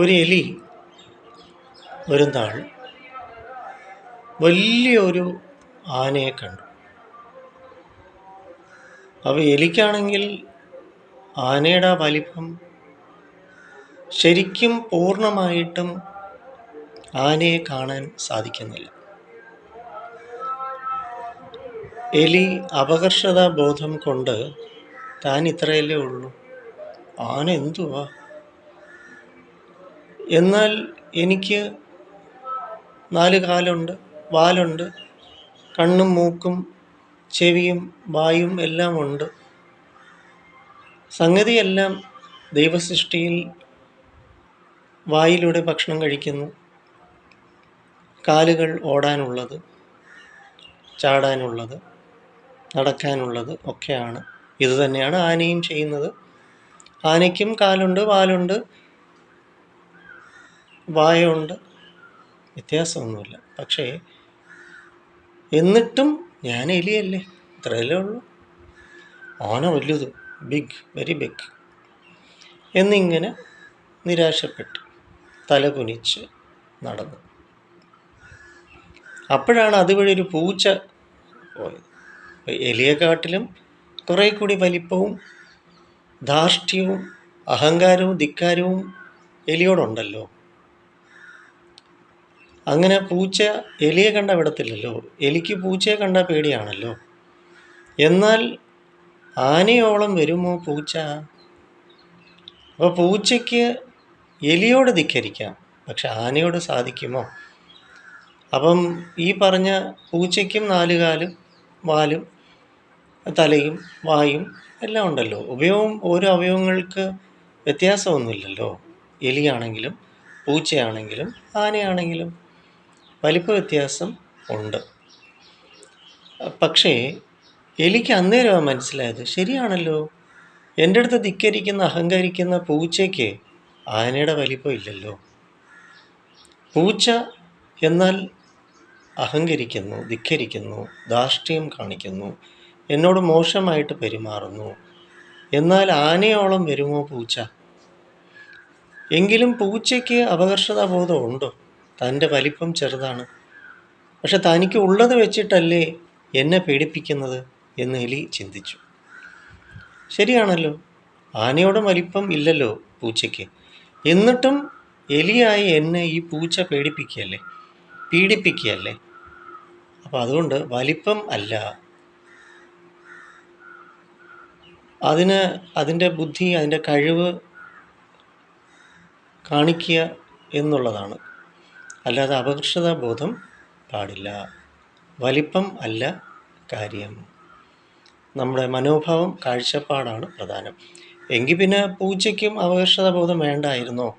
ഒരു എലി ഒരു നാൾ വലിയൊരു ആനയെ കണ്ടു. അപ്പോൾ എലിക്കാണെങ്കിൽ ആനയുടെ വലിപ്പം ശരിക്കും പൂർണ്ണമായിട്ടും ആനയെ കാണാൻ സാധിക്കുന്നില്ല. എലി അപകർഷതാ ബോധം കൊണ്ട് താൻ ഇത്രയല്ലേ ഉള്ളൂ, ആന എന്തുവാ, എന്നാൽ എനിക്ക് 4 കാലുണ്ട്, വാലുണ്ട്, കണ്ണും മൂക്കും ചെവിയും വായും എല്ലാം ഉണ്ട്. സംഗതിയെല്ലാം ദൈവസൃഷ്ടിയിൽ വായിലൂടെ ഭക്ഷണം കഴിക്കുന്നു, കാലുകൾ ഓടാനുള്ളത്, ചാടാനുള്ളത്, നടക്കാനുള്ളത് ഒക്കെയാണ്. ഇതുതന്നെയാണ് ആനയും ചെയ്യുന്നത്. ആനയ്ക്കും കാലുണ്ട്, വാലുണ്ട്, വായുണ്ട്, വ്യത്യാസമൊന്നുമില്ല. പക്ഷേ എന്നിട്ടും ഞാൻ എലിയല്ലേ, ഇത്രയല്ലേ ഉള്ളൂ, ആന വലുത്, ബിഗ്, വെരി ബിഗ് എന്നിങ്ങനെ നിരാശപ്പെട്ട് തലകുനിച്ച് നടന്നു. അപ്പോഴാണ് അതുവഴി ഒരു പൂച്ച പോയത്. എലിയെക്കാട്ടിലും കുറേ കൂടി വലിപ്പവും ധാർഷ്ട്യവും അഹങ്കാരവും ധിക്കാരവും എലിയോടുണ്ടല്ലോ. അങ്ങനെ പൂച്ച എലിയെ കണ്ട വിടത്തില്ലല്ലോ, എലിക്ക് പൂച്ചയെ കണ്ട പേടിയാണല്ലോ. എന്നാൽ ആനയോളം വരുമോ പൂച്ച? അപ്പോൾ പൂച്ചയ്ക്ക് എലിയോട് ധിക്കരിക്കാം, പക്ഷെ ആനയോട് സാധിക്കുമോ? അപ്പം ഈ പറഞ്ഞ പൂച്ചയ്ക്കും 4 കാലും വാലും തലയും വായും എല്ലാം ഉണ്ടല്ലോ. ഓരോ അവയവങ്ങൾക്ക് വ്യത്യാസമൊന്നുമില്ലല്ലോ. എലിയാണെങ്കിലും പൂച്ചയാണെങ്കിലും ആനയാണെങ്കിലും വലിപ്പ വ്യത്യാസം ഉണ്ട്. പക്ഷേ എലിക്ക് അന്നേരമാണ് മനസ്സിലായത്, ശരിയാണല്ലോ, എൻ്റെ അടുത്ത് ധിക്കരിക്കുന്ന അഹങ്കരിക്കുന്ന പൂച്ചയ്ക്ക് ആനയുടെ വലിപ്പം ഇല്ലല്ലോ. പൂച്ച എന്നാൽ അഹങ്കരിക്കുന്നു, ധിക്കരിക്കുന്നു, ധാർഷ്ട്യം കാണിക്കുന്നു, എന്നോട് മോശമായിട്ട് പെരുമാറുന്നു. എന്നാൽ ആനയോളം വരുമോ പൂച്ച? എങ്കിലും പൂച്ചയ്ക്ക് അപകർഷതാബോധം ഉണ്ടോ? തൻ്റെ വലിപ്പം ചെറുതാണ്, പക്ഷെ തനിക്ക് ഉള്ളത് വെച്ചിട്ടല്ലേ എന്നെ പേടിപ്പിക്കുന്നത് എന്ന് എലി ചിന്തിച്ചു. ശരിയാണല്ലോ, ആനയോട് വലിപ്പം ഇല്ലല്ലോ പൂച്ചയ്ക്ക്, എന്നിട്ടും എലിയായി എന്നെ ഈ പൂച്ച പീഡിപ്പിക്കുകയല്ലേ. അപ്പം അതുകൊണ്ട് വലിപ്പം അല്ല, അതിൻ്റെ ബുദ്ധി, അതിൻ്റെ കഴിവ് കാണിക്കുക എന്നുള്ളതാണ്. അല്ലാതെ അപകർഷതാബോധം പാടില്ല. വലിപ്പം അല്ല കാര്യം, നമ്മുടെ മനോഭാവം, കാഴ്ചപ്പാടാണ് പ്രധാനം. എങ്കിൽ പിന്നെ പൂച്ചയ്ക്കും അപകർഷതാബോധം വേണ്ടായിരുന്നോ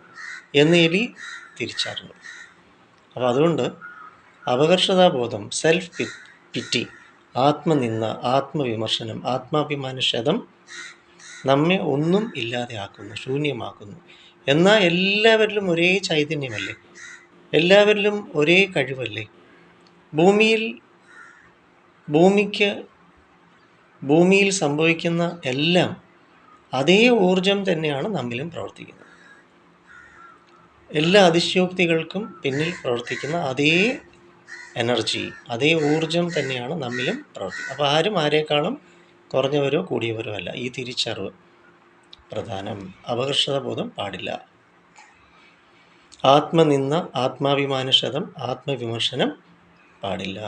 എന്ന് എലി തിരിച്ചറിഞ്ഞു. അപ്പോൾ അതുകൊണ്ട് അപകർഷതാബോധം, സെൽഫ് പിറ്റി, ആത്മനിന്ദ, ആത്മവിമർശനം, ആത്മാഭിമാനക്ഷതം നമ്മെ ഒന്നും ഇല്ലാതെയാക്കുന്നു, ശൂന്യമാക്കുന്നു. എന്നാൽ എല്ലാവരിലും ഒരേ ചൈതന്യമല്ലേ, എല്ലാവരിലും ഒരേ കഴിവല്ലേ. ഭൂമിയിൽ സംഭവിക്കുന്ന എല്ലാം അതേ ഊർജം തന്നെയാണ് നമ്മിലും പ്രവർത്തിക്കുന്നത്. എല്ലാ അതിശയോക്തികൾക്കും പിന്നിൽ പ്രവർത്തിക്കുന്ന അതേ എനർജി, അതേ ഊർജം തന്നെയാണ് നമ്മിലും പ്രവർത്തിക്കുന്നത്. അപ്പോൾ ആരും ആരെക്കാളും കുറഞ്ഞവരോ കൂടിയവരോ അല്ല. ഈ തിരിച്ചറിവ് പ്രധാനം. അപകർഷതാബോധം പാടില്ല. ആത്മനിന്ദ, ആത്മാഭിമാനക്ഷതം, ആത്മവിമർശനം പാടില്ല.